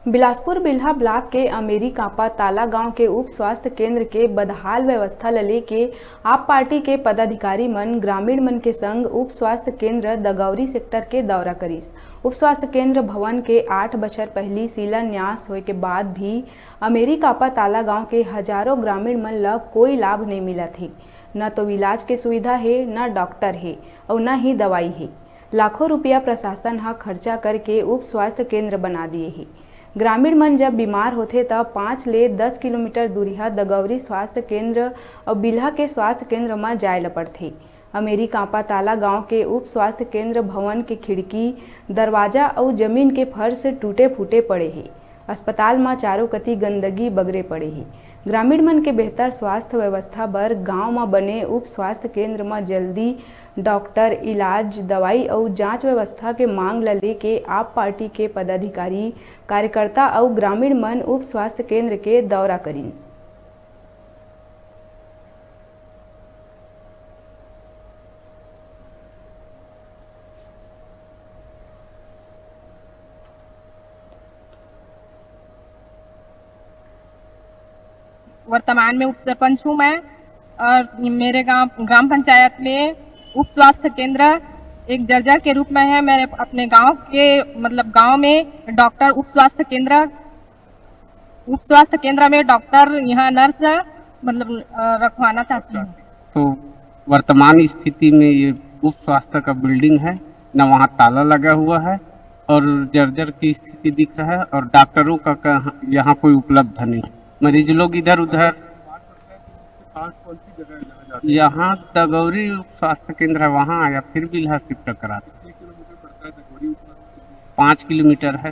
Bilaspur Bilha block के Amery कांपा ताला गांव के उप स्वास्थ्य केंद्र के बदहाल व्यवस्था ल लेके आप पार्टी के पदाधिकारी मन ग्रामीण मन के संग उप स्वास्थ्य केंद्र दगौरी सेक्टर के दौरा करीस। उप स्वास्थ्य केंद्र भवन के 8 बछर पहली शिलान्यास होए के बाद भी अमेरी कांपा ताला गांव के हजारों ग्रामीण मन ल कोई लाभ नहीं मिलत है। न तो इलाज के सुविधा है, न डॉक्टर है और न ही दवाई है। लाखों रुपया प्रशासन हा खर्चा करके उप स्वास्थ्य केंद्र बना दिए है। ग्रामीण मन जब बीमार होते तब 5 ले 10 किलोमीटर दूरिया दगौरी स्वास्थ्य केंद्र और बिल्हा के स्वास्थ्य केंद्र में जाए ल पड़थे। अमेरी कांपा ताला गांव के उप स्वास्थ्य केंद्र भवन के खिड़की, दरवाजा और जमीन के फर्श टूटे फूटे पड़े हैं। अस्पताल में चारों कती गंदगी बगरे पड़े हैं। ग्रामीण मन के बेहतर स्वास्थ्य व्यवस्था बर गांव में बने उप स्वास्थ्य केंद्र में जल्दी डॉक्टर, इलाज, दवाई और जांच व्यवस्था के मांग ल लेके आप पार्टी के पदाधिकारी, कार्यकर्ता और ग्रामीण मन उप स्वास्थ्य केंद्र के दौरा करीन। वर्तमान में उप सरपंच हूँ मैं, और मेरे ग्राम पंचायत में उप स्वास्थ्य केंद्र एक जर्जर के रूप में है। मेरे अपने गांव के गांव में डॉक्टर उप स्वास्थ्य केंद्र में डॉक्टर, यहाँ नर्स रखवाना चाहती हूँ। तो वर्तमान स्थिति में ये उप स्वास्थ्य का बिल्डिंग है, न वहाँ ताला लगा हुआ है और जर्जर की स्थिति दिख रहा है और डॉक्टरों का यहाँ कोई उपलब्ध नहीं। मरीज लोग इधर उधर, यहाँ दगौरी स्वास्थ्य केंद्र है वहाँ, या फिर बिल्हा शिफ्ट करा 5 किलोमीटर है।